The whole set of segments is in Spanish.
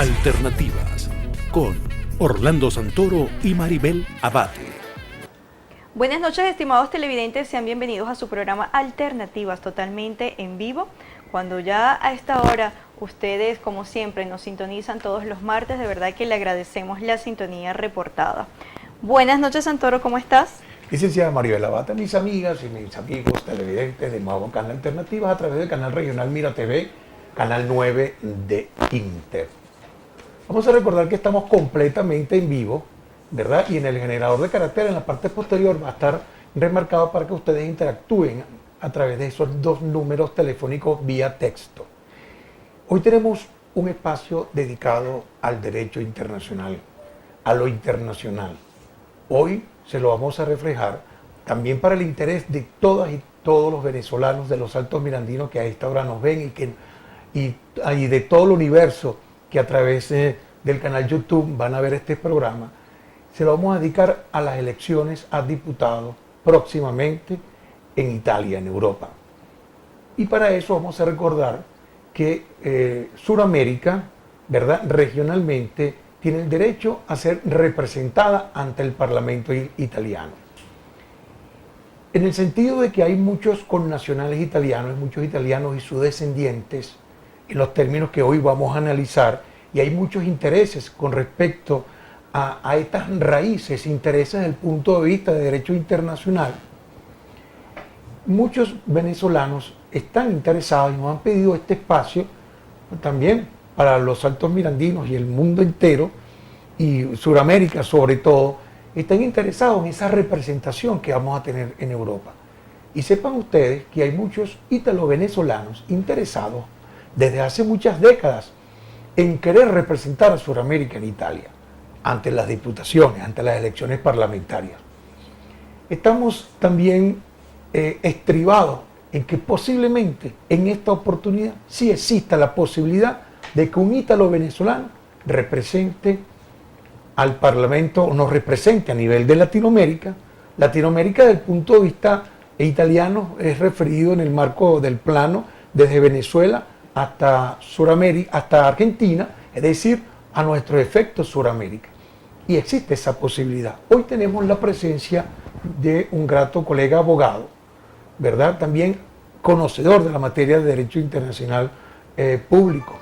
Alternativas con Orlando Santoro y Maribel Abate. Buenas noches, estimados televidentes, sean bienvenidos a su programa Alternativas, totalmente en vivo. Cuando ya a esta hora ustedes, como siempre, nos sintonizan todos los martes, de verdad que le agradecemos la sintonía reportada. Buenas noches, Santoro, ¿cómo estás? Licenciada Maribel Abate, mis amigas y mis amigos televidentes de Nuevo Canal Alternativas a través del canal regional Mira TV, canal 9 de Inter. Vamos a recordar que estamos completamente en vivo, ¿verdad? Y en el generador de carácter en la parte posterior va a estar remarcado para que ustedes interactúen a través de esos dos números telefónicos vía texto. Hoy tenemos un espacio dedicado al derecho internacional, a lo internacional. Hoy se lo vamos a reflejar también para el interés de todas y todos los venezolanos de los Altos Mirandinos que a esta hora nos ven y de todo el universo que a través del canal YouTube van a ver este programa. Se lo vamos a dedicar a las elecciones a diputados próximamente en Italia, en Europa. Y para eso vamos a recordar que Suramérica, ¿verdad?, regionalmente tiene el derecho a ser representada ante el Parlamento italiano. En el sentido de que hay muchos connacionales italianos, muchos italianos y sus descendientes, en los términos que hoy vamos a analizar, y hay muchos intereses con respecto a estas raíces, intereses desde el punto de vista de derecho internacional. Muchos venezolanos están interesados y nos han pedido este espacio también para los Altos Mirandinos y el mundo entero, y Suramérica sobre todo, están interesados en esa representación que vamos a tener en Europa. Y sepan ustedes que hay muchos ítalo-venezolanos interesados desde hace muchas décadas en querer representar a Suramérica en Italia, ante las diputaciones, ante las elecciones parlamentarias. Estamos también estribados en que posiblemente en esta oportunidad sí exista la posibilidad de que un ítalo-venezolano represente al Parlamento o nos represente a nivel de Latinoamérica. Latinoamérica desde el punto de vista italiano es referido en el marco del plano desde Venezuela hasta Suramérica, hasta Argentina, es decir, a nuestros efectos Suramérica. Y existe esa posibilidad. Hoy tenemos la presencia de un grato colega abogado, ¿verdad? También conocedor de la materia de derecho internacional público.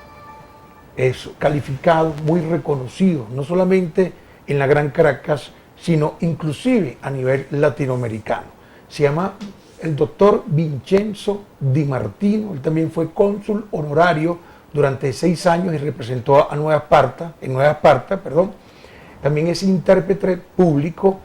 Es calificado, muy reconocido, no solamente en la Gran Caracas, sino inclusive a nivel latinoamericano. Se llama el doctor Vincenzo Di Martino. Él también fue cónsul honorario durante 6 años y representó a Nueva Esparta, También es intérprete público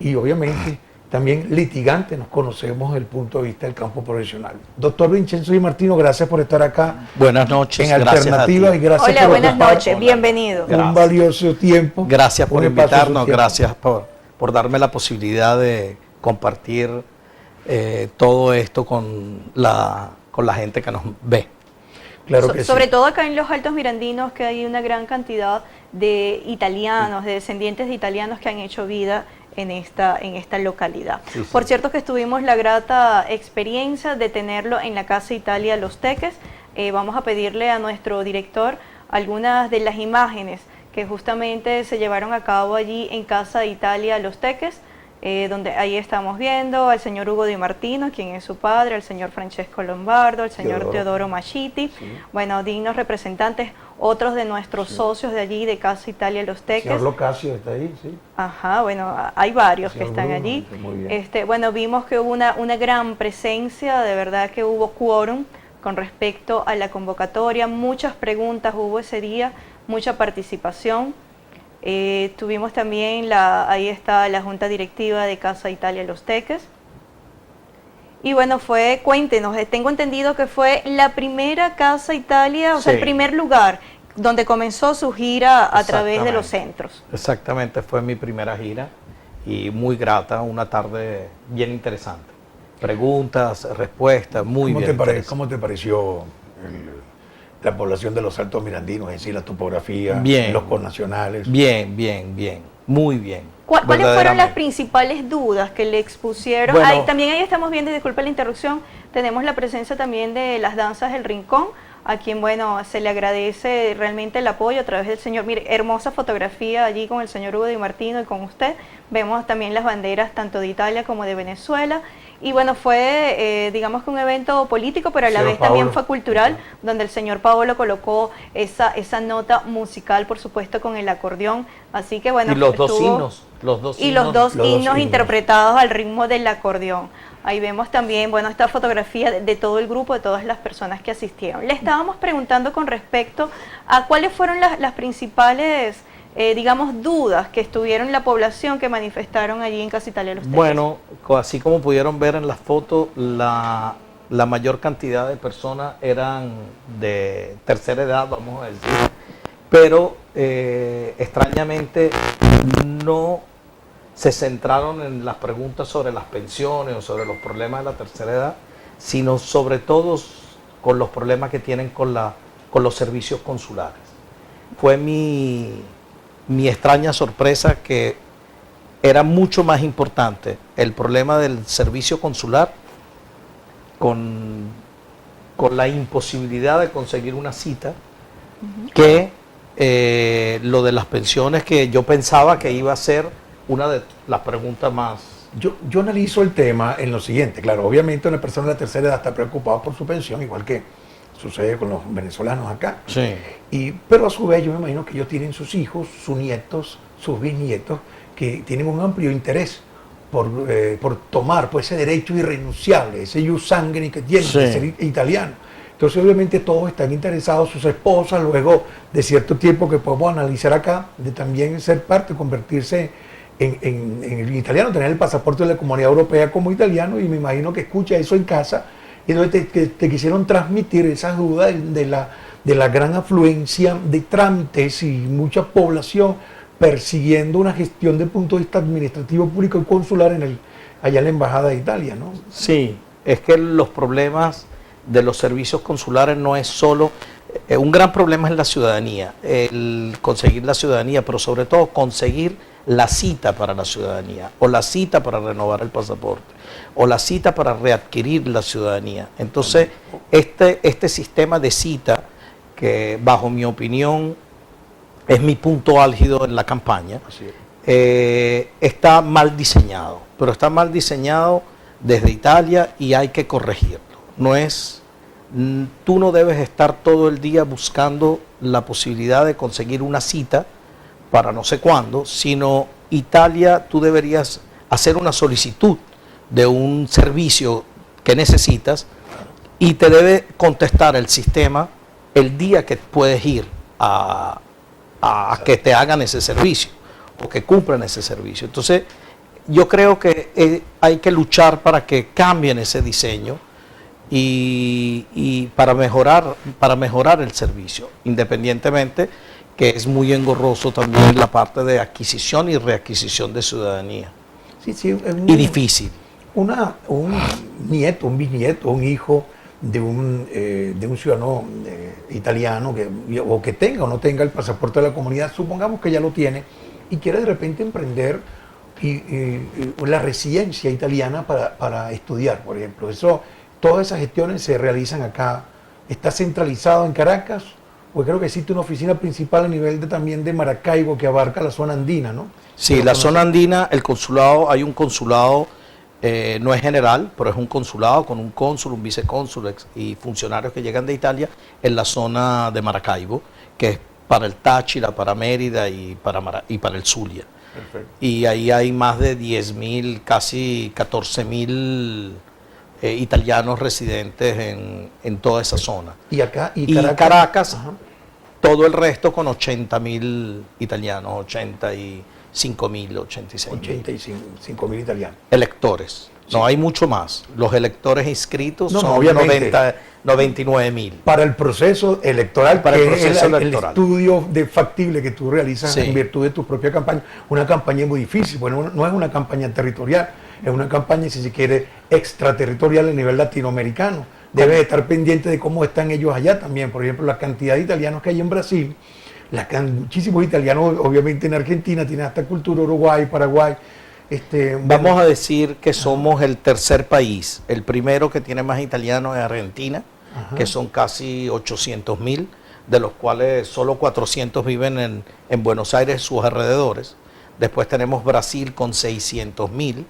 y obviamente también litigante, nos conocemos desde el punto de vista del campo profesional. Doctor Vincenzo Di Martino, gracias por estar acá. Buenas noches, en Alternativas y gracias Hola, por buenas noches, bienvenido. Un valioso tiempo. Gracias por invitarnos, gracias por darme la posibilidad de compartir todo esto con la gente que nos ve. Claro que sobre sí. todo acá en los Altos Mirandinos, que hay una gran cantidad de italianos, de descendientes de italianos que han hecho vida en esta localidad. Sí, sí. Por cierto que tuvimos la grata experiencia de tenerlo en la Casa Italia Los Teques. Vamos a pedirle a nuestro director algunas de las imágenes que justamente se llevaron a cabo allí en Casa Italia Los Teques, donde ahí estamos viendo al señor Hugo Di Martino, quien es su padre, al señor Francesco Lombardo, al señor Teodoro Machiti, sí. Bueno, dignos representantes, otros de nuestros socios de allí, de Casa Italia Los Teques. El señor Locasio está ahí, sí. Ajá, bueno, hay varios que están Bruno, allí. muy bien. Bueno, vimos que hubo una gran presencia, de verdad que hubo quórum con respecto a la convocatoria, muchas preguntas hubo ese día, mucha participación. Tuvimos también, ahí está la Junta Directiva de Casa Italia Los Teques. Y bueno, cuéntenos, tengo entendido que fue la primera Casa Italia, o sea, el primer lugar donde comenzó su gira a través de los centros. Exactamente, fue mi primera gira y muy grata, una tarde bien interesante. Preguntas, respuestas, muy bien. ¿Cómo te pareció la población de los Altos Mirandinos, es decir, la topografía, bien, los connacionales? Bien, muy bien. ¿Cuáles fueron las principales dudas que le expusieron? Bueno, también ahí estamos viendo, y disculpe la interrupción, tenemos la presencia también de las danzas del Rincón. a quien, bueno, se le agradece realmente el apoyo a través del señor. Mire, hermosa fotografía allí con el señor Hugo Di Martino y con usted. Vemos también las banderas tanto de Italia como de Venezuela. Y bueno, fue, digamos que un evento político, pero a la vez también fue cultural, donde el señor Paolo colocó esa nota musical, por supuesto, con el acordeón. Así que bueno, y los dos himnos. Y los dos himnos interpretados al ritmo del acordeón. Ahí vemos también, bueno, esta fotografía de todo el grupo, de todas las personas que asistieron. Le estábamos preguntando con respecto a cuáles fueron las principales, digamos, dudas que estuvieron la población que manifestaron allí en Casa Italia Los Teques. Bueno, así como pudieron ver en las fotos, la mayor cantidad de personas eran de tercera edad, vamos a decir, pero extrañamente no se centraron en las preguntas sobre las pensiones o sobre los problemas de la tercera edad, sino sobre todo con los problemas que tienen con los servicios consulares. Fue mi extraña sorpresa que era mucho más importante el problema del servicio consular con la imposibilidad de conseguir una cita que lo de las pensiones, que yo pensaba que iba a ser una de las preguntas más. Yo analizo el tema en lo siguiente. Claro, obviamente una persona de la tercera edad está preocupada por su pensión, igual que sucede con los venezolanos acá. Sí. Pero a su vez yo me imagino que ellos tienen sus hijos, sus nietos, sus bisnietos, que tienen un amplio interés por tomar pues, ese derecho irrenunciable, ese jus sanguinis que tienen de ser italiano. Entonces obviamente todos están interesados, sus esposas, luego de cierto tiempo que podemos analizar acá, de también ser parte, convertirse en el italiano, tener el pasaporte de la Comunidad Europea como italiano, y me imagino que escucha eso en casa, y entonces te quisieron transmitir esas dudas de la gran afluencia de trámites y mucha población persiguiendo una gestión desde el punto de vista administrativo, público y consular allá en la Embajada de Italia, ¿no? Sí, es que los problemas de los servicios consulares no es solo, un gran problema es la ciudadanía, el conseguir la ciudadanía, pero sobre todo conseguir la cita para la ciudadanía, o la cita para renovar el pasaporte, o la cita para readquirir la ciudadanía. Entonces, este sistema de cita, que bajo mi opinión es mi punto álgido en la campaña, está mal diseñado, pero está mal diseñado desde Italia y hay que corregirlo. Tú no debes estar todo el día buscando la posibilidad de conseguir una cita para no sé cuándo, sino Italia, tú deberías hacer una solicitud de un servicio que necesitas y te debe contestar el sistema el día que puedes ir a que te hagan ese servicio o que cumplan ese servicio. Entonces, yo creo que hay que luchar para que cambien ese diseño y para mejorar el servicio, independientemente que es muy engorroso también la parte de adquisición y readquisición de ciudadanía. Sí, y difícil. Un nieto, un bisnieto, un hijo de un ciudadano italiano que tenga o no tenga el pasaporte de la comunidad, supongamos que ya lo tiene y quiere de repente emprender la residencia italiana para estudiar, por ejemplo. Todas esas gestiones se realizan acá. ¿Está centralizado en Caracas? Pues creo que existe una oficina principal a nivel también de Maracaibo que abarca la zona andina, ¿no? Sí, la zona andina, el consulado, hay un consulado, no es general, pero es un consulado con un cónsul, un vicecónsul y funcionarios que llegan de Italia en la zona de Maracaibo, que es para el Táchira, para Mérida y para el Zulia. Perfecto. Y ahí hay más de 10.000, casi 14.000 italianos residentes en toda esa zona. Y acá y Caracas todo el resto con 80.000 italianos, 85.000, 86.000. 85.000 italianos. Electores. Sí. No hay mucho más. Los electores inscritos son obviamente 99.000. Para el proceso electoral, para el estudio de factible que tú realizas en virtud de tu propia campaña. Una campaña muy difícil, bueno, no es una campaña territorial, es una campaña, si se quiere, extraterritorial a nivel latinoamericano. Debes estar pendiente de cómo están ellos allá también. Por ejemplo, la cantidad de italianos que hay en Brasil, muchísimos italianos, obviamente en Argentina, tienen hasta cultura, Uruguay, Paraguay. Vamos a decir que somos el tercer país. El primero que tiene más italianos es Argentina, que son casi 800.000, de los cuales solo 400 viven en Buenos Aires y sus alrededores. Después tenemos Brasil con 600.000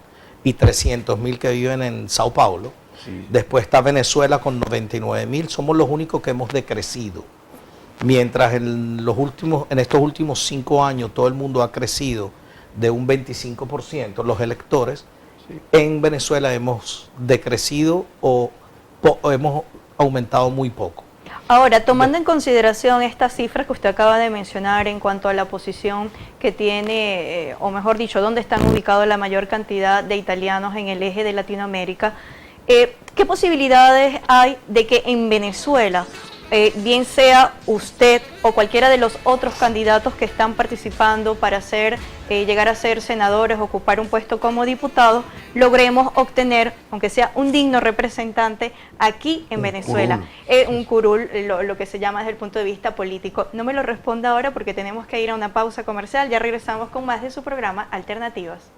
y 300.000 que viven en Sao Paulo. Sí. Después está Venezuela con 99.000. Somos los únicos que hemos decrecido. Mientras en estos últimos 5 años todo el mundo ha crecido de un 25%, los electores, en Venezuela hemos decrecido o hemos aumentado muy poco. Ahora, tomando en consideración estas cifras que usted acaba de mencionar en cuanto a la posición que tiene, o mejor dicho, dónde están ubicados la mayor cantidad de italianos en el eje de Latinoamérica, ¿qué posibilidades hay de que en Venezuela, bien sea usted o cualquiera de los otros candidatos que están participando para llegar a ser senadores, ocupar un puesto como diputado, logremos obtener, aunque sea un digno representante aquí en Venezuela? Un curul, lo que se llama desde el punto de vista político. No me lo responda ahora porque tenemos que ir a una pausa comercial. Ya regresamos con más de su programa Alternativas.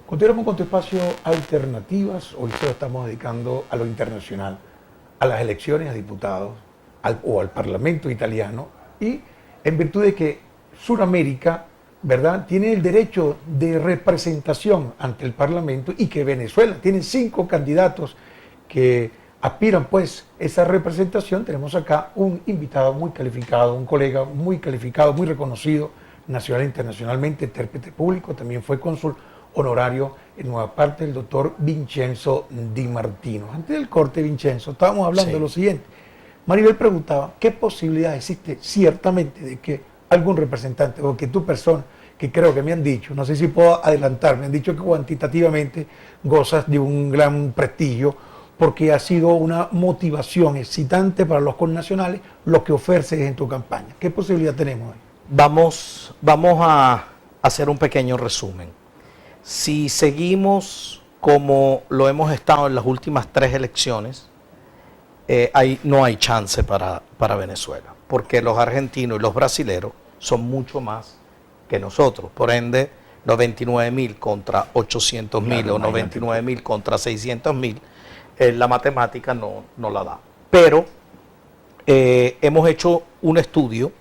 Continuamos con tu espacio Alternativas. Hoy se lo estamos dedicando a lo internacional, a las elecciones a diputados o al Parlamento italiano, y en virtud de que Sudamérica, ¿verdad?, tiene el derecho de representación ante el Parlamento, y que Venezuela tiene 5 candidatos que aspiran pues esa representación. Tenemos acá un invitado muy calificado, un colega muy calificado, muy reconocido nacional e internacionalmente, intérprete público, también fue cónsul honorario en Nueva Parte, el doctor Vincenzo Di Martino. Antes del corte, Vincenzo, estábamos hablando de lo siguiente. Maribel preguntaba, ¿qué posibilidad existe ciertamente de que algún representante, o que tu persona, que creo que me han dicho, no sé si puedo adelantar, me han dicho que cuantitativamente gozas de un gran prestigio, porque ha sido una motivación excitante para los connacionales lo que ofreces en tu campaña? ¿Qué posibilidad tenemos ahí? Vamos a hacer un pequeño resumen. Si seguimos como lo hemos estado en las últimas 3 elecciones, no hay chance para Venezuela, porque los argentinos y los brasileros son mucho más que nosotros. Por ende, 99.000 contra 800.000 o 99.000 contra 600.000, la matemática no la da. Pero hemos hecho un estudio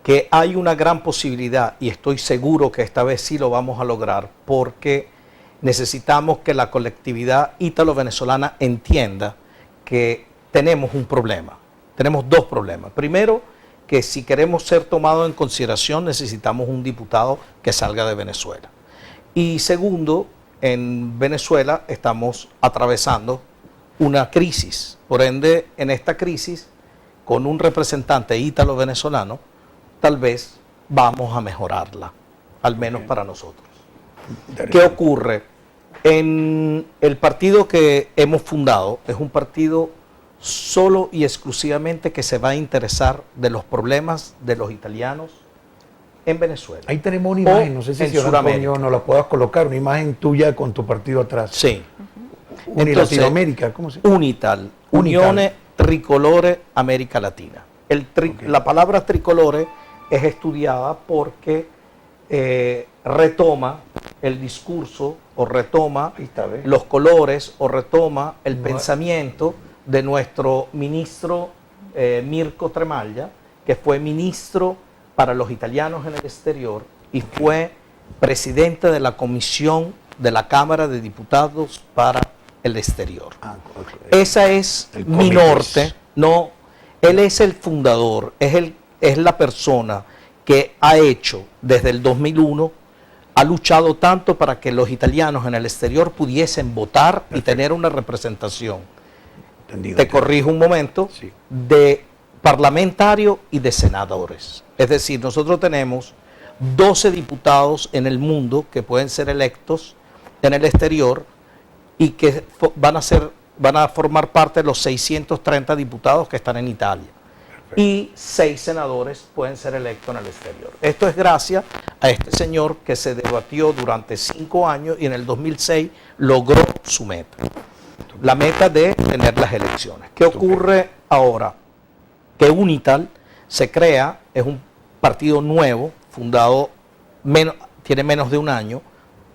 que hay una gran posibilidad, y estoy seguro que esta vez sí lo vamos a lograr, porque necesitamos que la colectividad ítalo-venezolana entienda que tenemos un problema. Tenemos 2 problemas. Primero, que si queremos ser tomados en consideración, necesitamos un diputado que salga de Venezuela. Y segundo, en Venezuela estamos atravesando una crisis. Por ende, en esta crisis, con un representante ítalo-venezolano, tal vez vamos a mejorarla, al menos para nosotros. ¿Qué ocurre? En el partido que hemos fundado es un partido solo y exclusivamente que se va a interesar de los problemas de los italianos en Venezuela. Ahí tenemos una imagen, no sé si Antonio nos la puedas colocar, una imagen tuya con tu partido atrás. Sí. Latinoamérica, ¿cómo se llama? Unital, Unione Tricolore América Latina. La palabra tricolore es estudiada porque retoma el discurso, o retoma los colores, o retoma el pensamiento de nuestro ministro Mirko Tremaglia, que fue ministro para los italianos en el exterior y fue presidente de la comisión de la Cámara de Diputados para el exterior. Esa es mi norte. No, él es el fundador, es la persona que ha hecho desde el 2001, ha luchado tanto para que los italianos en el exterior pudiesen votar y tener una representación. Entendido. Te corrijo un momento, Sí. de parlamentarios y de senadores. Es decir, nosotros tenemos 12 diputados en el mundo que pueden ser electos en el exterior y que van a formar parte de los 630 diputados que están en Italia. Perfecto. Y 6 senadores pueden ser electos en el exterior. Esto es gracias a este señor que se debatió durante 5 años y en el 2006 logró su meta. La meta de tener las elecciones. ¿Qué ocurre ahora? Que Unital se crea, es un partido nuevo, fundado, tiene menos de un año,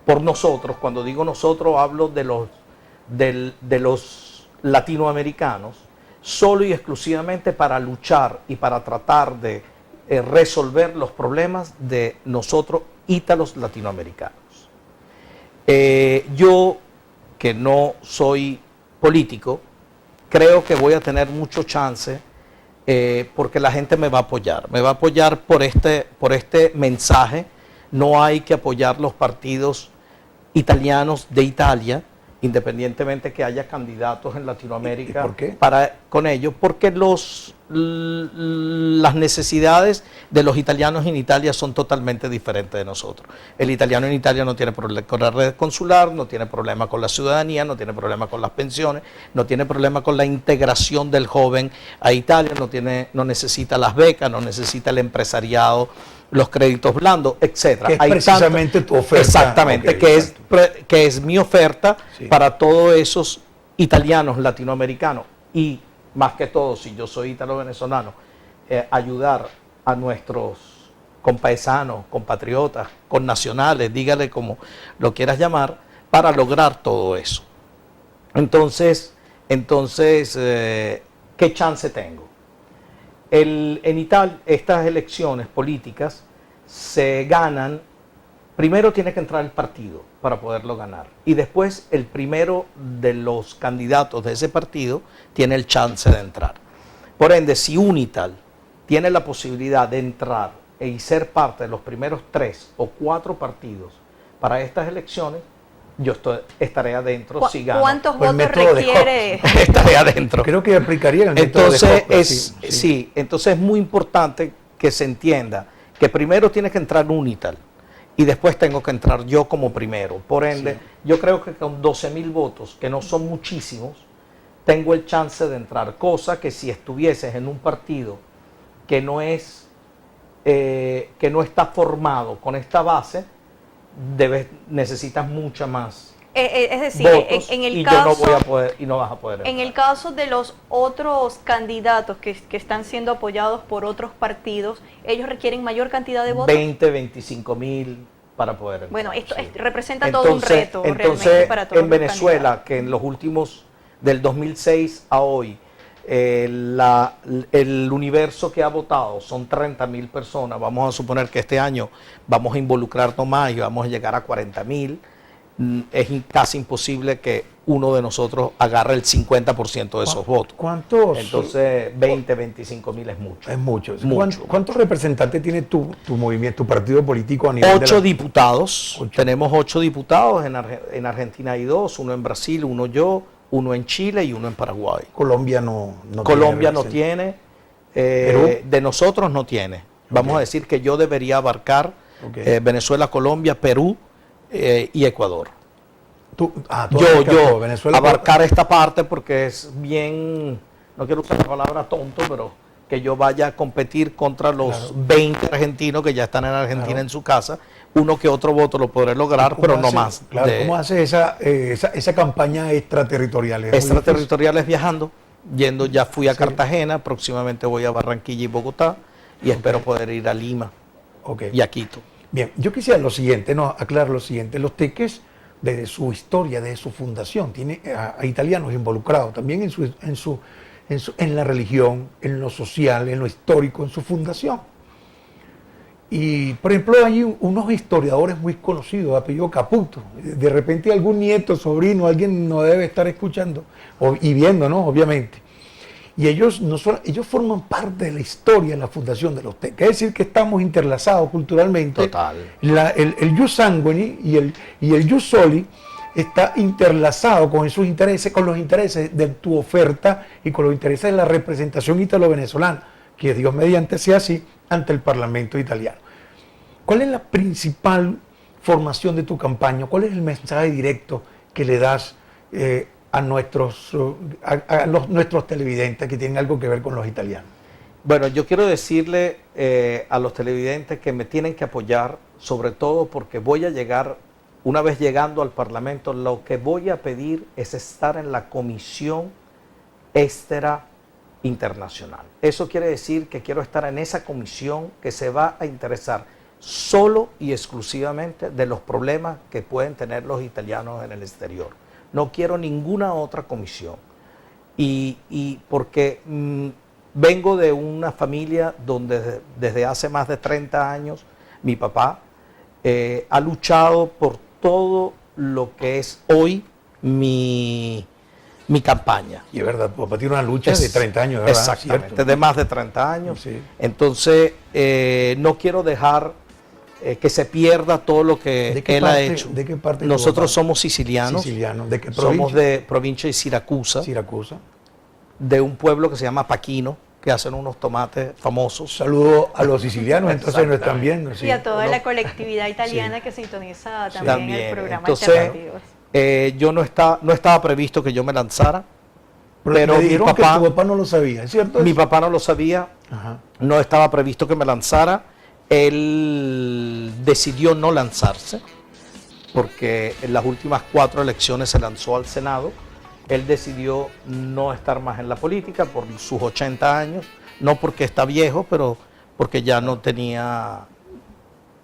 por nosotros. Cuando digo nosotros hablo de los latinoamericanos, solo y exclusivamente para luchar y para tratar de resolver los problemas de nosotros ítalos latinoamericanos. Yo, que no soy político, creo que voy a tener mucho chance porque la gente me va a apoyar por este mensaje. No hay que apoyar los partidos italianos de Italia, independientemente que haya candidatos en Latinoamérica. ¿Y por qué? Con ellos, porque las necesidades de los italianos en Italia son totalmente diferentes de nosotros. El italiano en Italia no tiene problema con la red consular, no tiene problema con la ciudadanía, no tiene problema con las pensiones, no tiene problema con la integración del joven a Italia, no necesita las becas, no necesita el empresariado, los créditos blandos, etcétera. Que es precisamente tu oferta. Exactamente, okay, que es mi oferta, sí, para todos esos italianos latinoamericanos y más que todo, si yo soy ítalo-venezolano, ayudar a nuestros compaisanos, compatriotas, connacionales, dígale como lo quieras llamar, para lograr todo eso. Entonces, ¿qué chance tengo? En Italia, estas elecciones políticas se ganan, primero tiene que entrar el partido para poderlo ganar, y después el primero de los candidatos de ese partido tiene el chance de entrar. Por ende, si Unital tiene la posibilidad de entrar y ser parte de los primeros 3 o 4 partidos para estas elecciones, yo estaré adentro si gano. ¿Cuántos votos requiere? Estaré adentro. Creo que aplicaría el método de Hopper. Sí, entonces es muy importante que se entienda que primero tiene que entrar Unital y después tengo que entrar yo como primero. Por ende, sí, yo creo que con 12.000 votos, que no son muchísimos, tengo el chance de entrar. Cosa que si estuvieses en un partido que no está formado con esta base, necesitas mucha más es decir, votos, en el y caso, yo no voy a poder y no vas a poder entrar. En el caso de los otros candidatos que están siendo apoyados por otros partidos, ellos requieren mayor cantidad de votos. 25.000 para poder entrar. Bueno, esto sí, representa todo un reto realmente para todos en Venezuela, que en los últimos, del 2006 a hoy, el universo que ha votado son 30.000 personas. Vamos a suponer que este año vamos a involucrarnos más y vamos a llegar a 40.000. Es casi imposible que uno de nosotros agarre el 50% de esos votos. ¿Cuántos? Entonces 25.000 es mucho. Es mucho. Mucho. ¿Cuántos representantes tiene tu movimiento, tu partido político a nivel 8 diputados. 8. Tenemos 8 diputados, en Argentina hay 2, uno en Brasil, uno yo, uno en Chile y uno en Paraguay. Colombia no tiene, de nosotros no tiene. Vamos a decir que yo debería abarcar Venezuela, Colombia, Perú y Ecuador. Yo Venezuela, abarcar esta parte porque es bien, no quiero usar la palabra tonto, pero que yo vaya a competir contra los 20 argentinos que ya están en Argentina en su casa. Uno que otro voto lo podré lograr, pero no más. Claro, ¿cómo hace esa campaña extraterritorial? Extraterritoriales viajando, ya fui a Cartagena, próximamente voy a Barranquilla y Bogotá, y espero poder ir a Lima y a Quito. Bien, yo quisiera aclarar lo siguiente. Los Teques, desde su historia, desde su fundación, tiene a italianos involucrados también en la religión, en lo social, en lo histórico, en su fundación. Y, por ejemplo, hay unos historiadores muy conocidos, apellido Caputo. De repente algún nieto, sobrino, alguien no debe estar escuchando y viendo, ¿no? Obviamente. Y ellos forman parte de la historia de la fundación de los Teques. Es decir, que estamos interlazados culturalmente. Total. El Ius Sanguinis y el Ius Soli está interlazado con sus intereses, con los intereses de tu oferta y con los intereses de la representación ítalo-venezolana, que Dios mediante sea así, ante el Parlamento italiano. ¿Cuál es la principal formación de tu campaña? ¿Cuál es el mensaje directo que le das a nuestros televidentes que tienen algo que ver con los italianos? Bueno, yo quiero decirle a los televidentes que me tienen que apoyar, sobre todo porque voy a llegar, una vez llegando al Parlamento, lo que voy a pedir es estar en la comisión Estera internacional. Eso quiere decir que quiero estar en esa comisión que se va a interesar solo y exclusivamente de los problemas que pueden tener los italianos en el exterior. No quiero ninguna otra comisión. Y porque vengo de una familia donde desde hace más de 30 años mi papá ha luchado por todo lo que es hoy mi campaña. Y es verdad, tu papá tiene una lucha de 30 años, ¿verdad? Exactamente, ¿Cierto? de más de 30 años. Sí. Entonces, no quiero dejar que se pierda todo lo que él ha hecho. ¿De qué parte? Nosotros somos sicilianos. Sicilianos. ¿De qué provincia? Somos de provincia de Siracusa, Siracusa. de un pueblo que se llama Paquino, que hacen unos tomates famosos. Saludo a los sicilianos, entonces nos están viendo. Sí. Y a toda ¿no? la colectividad italiana que sintoniza también el programa Entonces, Alternativas. yo no estaba previsto que yo me lanzara, pero me mi dijeron papá, que tu papá no lo sabía, ¿es cierto? mi papá no lo sabía, Ajá. no estaba previsto que me lanzara. Él decidió no lanzarse, porque en las últimas 4 elecciones se lanzó al Senado. Él decidió no estar más en la política por sus 80 años, no porque está viejo, pero porque ya no tenía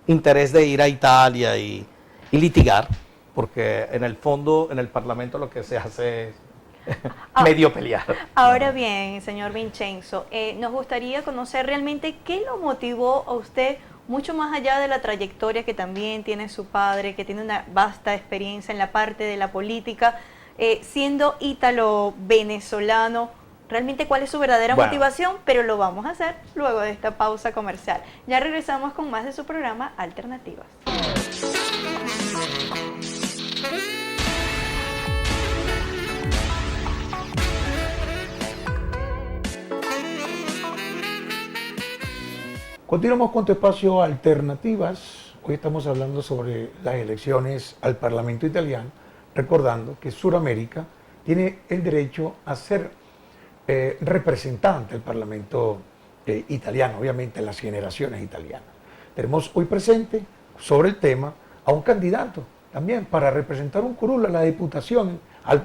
interés de ir a Italia y litigar, porque en el fondo, en el Parlamento lo que se hace es medio pelear. Ahora bien, señor Vincenzo, nos gustaría conocer realmente qué lo motivó a usted, mucho más allá de la trayectoria que también tiene su padre, que tiene una vasta experiencia en la parte de la política, siendo ítalo-venezolano, realmente cuál es su verdadera motivación, pero lo vamos a hacer luego de esta pausa comercial. Ya regresamos con más de su programa Alternativas. Continuamos con tu espacio Alternativas. Hoy estamos hablando sobre las elecciones al Parlamento italiano, recordando que Sudamérica tiene el derecho a ser representante del Parlamento italiano, obviamente en las generaciones italianas. Tenemos hoy presente sobre el tema a un candidato también para representar un curul a la diputación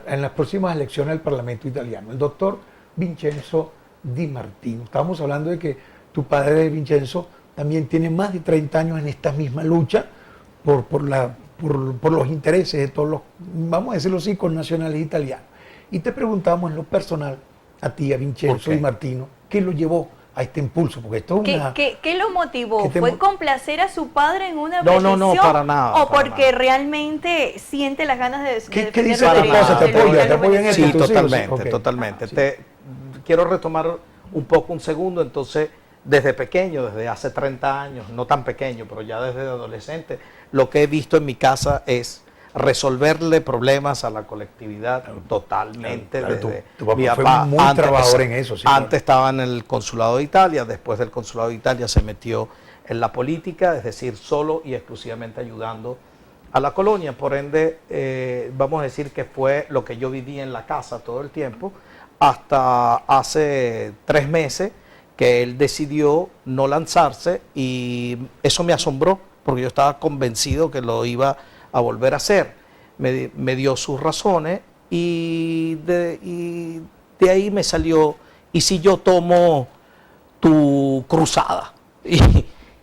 en las próximas elecciones al Parlamento italiano, el doctor Vincenzo Di Martino. Estábamos hablando de que tu padre, Vincenzo, también tiene más de 30 años en esta misma lucha por los intereses de todos los, vamos a decirlo así, connacionales italianos. Y te preguntamos en lo personal, a ti, a Vincenzo Di Martino, ¿qué lo llevó a este impulso? Porque esto es una... ¿Qué lo motivó? ¿Qué ¿Fue complacer a su padre en una petición? No, para nada. ¿O porque realmente siente las ganas de ¿Qué dice los tu derechos esposa? ¿Te de los apoya? ¿Te italianos apoya en esto? Sí, ¿Tus hijos? totalmente, Ok. totalmente. Sí. Quiero retomar un segundo, entonces, desde pequeño, desde hace 30 años, no tan pequeño, pero ya desde adolescente, lo que he visto en mi casa es resolverle problemas a la colectividad totalmente. Claro, Desde tu papá mi fue papá, muy trabajador en eso. Sí, antes estaba en el Consulado de Italia, después del Consulado de Italia se metió en la política, es decir, solo y exclusivamente ayudando a la colonia. Por ende, vamos a decir que fue lo que yo viví en la casa todo el tiempo, hasta hace 3 meses que él decidió no lanzarse, y eso me asombró porque yo estaba convencido que lo iba a volver a hacer. Me dio sus razones y de ahí me salió, ¿y si yo tomo tu cruzada?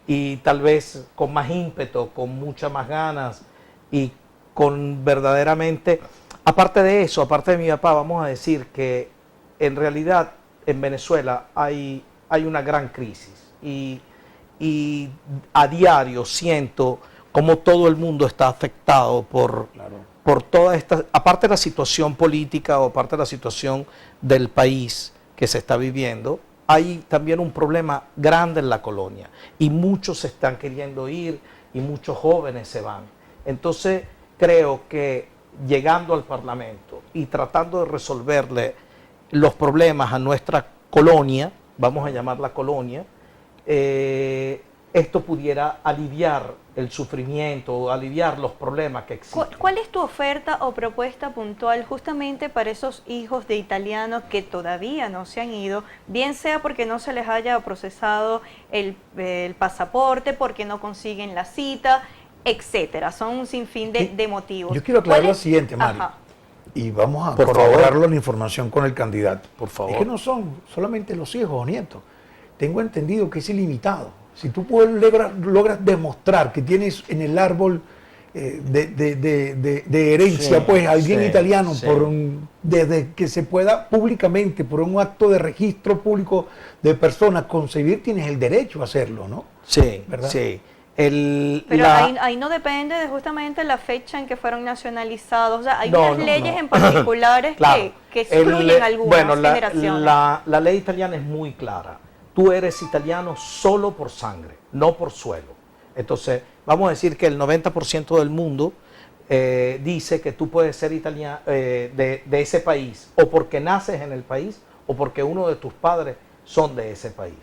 Y tal vez con más ímpetu, con muchas más ganas y con verdaderamente, aparte de eso, aparte de mi papá, vamos a decir que en realidad en Venezuela hay una gran crisis y a diario siento como todo el mundo está afectado por toda esta, aparte de la situación política o aparte de la situación del país que se está viviendo, hay también un problema grande en la colonia y muchos se están queriendo ir y muchos jóvenes se van. Entonces creo que llegando al Parlamento y tratando de resolverle los problemas a nuestra colonia, vamos a llamarla colonia, esto pudiera aliviar el sufrimiento, aliviar los problemas que existen. ¿Cuál es tu oferta o propuesta puntual justamente para esos hijos de italianos que todavía no se han ido, bien sea porque no se les haya procesado el pasaporte, porque no consiguen la cita, etcétera? Son un sinfín de motivos. Yo quiero aclarar lo siguiente, Mari. Ajá. y vamos a Por corroborarlo la información con el candidato. Por favor. Es que no son solamente los hijos o nietos. Tengo entendido que es ilimitado. Si tú logras demostrar que tienes en el árbol de herencia, Sí, pues alguien sí, italiano, sí. desde que se pueda públicamente, por un acto de registro público de personas, concebir, tienes el derecho a hacerlo, ¿no? Sí, ¿Verdad? sí. Pero ahí no depende de justamente la fecha en que fueron nacionalizados. O sea, hay unas leyes en particulares Claro. que excluyen algunas generaciones. La ley italiana es muy clara. Tú eres italiano solo por sangre, no por suelo. Entonces, vamos a decir que el 90% del mundo dice que tú puedes ser italiano de ese país, o porque naces en el país, o porque uno de tus padres son de ese país.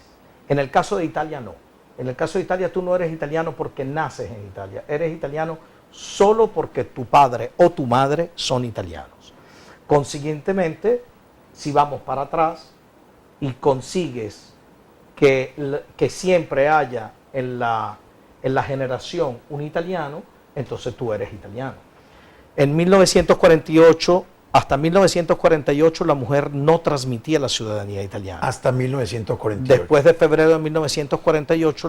En el caso de Italia, no. En el caso de Italia, tú no eres italiano porque naces en Italia. Eres italiano solo porque tu padre o tu madre son italianos. Consiguientemente, si vamos para atrás y consigues que siempre haya en la generación un italiano, entonces tú eres italiano. En 1948, hasta 1948, la mujer no transmitía la ciudadanía italiana. Hasta 1948. Después de febrero de 1948,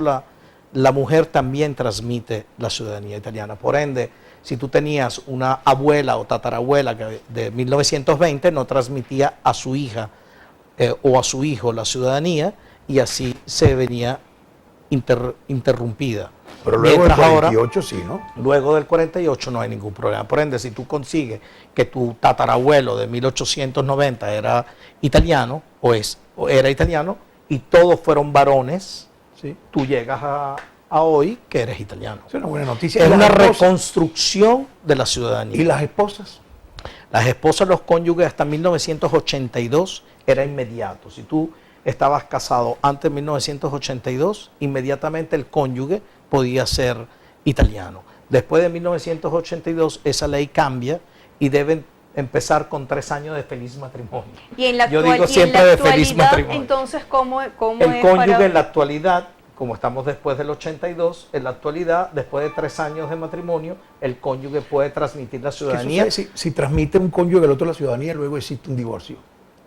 la mujer también transmite la ciudadanía italiana. Por ende, si tú tenías una abuela o tatarabuela que de 1920, no transmitía a su hija o a su hijo la ciudadanía, y así se venía interrumpida. Pero luego del Mientras 48 sí, ¿no? Luego del 48 no hay ningún problema. Por ende, si tú consigues que tu tatarabuelo de 1890 era italiano o era italiano y todos fueron varones, Sí. tú llegas a hoy que eres italiano. Es una buena noticia. Es ¿Y las una esposas? reconstrucción de la ciudadanía. ¿Y las esposas? Las esposas, los cónyuges hasta 1982 era inmediato. Si tú estabas casado antes de 1982, inmediatamente el cónyuge podía ser italiano. Después de 1982 esa ley cambia y deben empezar con 3 años de feliz matrimonio. Y en la, Yo actual- digo y en siempre la de feliz actualidad, matrimonio. entonces, ¿cómo El es cónyuge para...? en la actualidad, como estamos después del 82, en la actualidad, después de 3 años de matrimonio, el cónyuge puede transmitir la ¿Qué ciudadanía. sucede si transmite un cónyuge el otro la ciudadanía, luego existe un divorcio?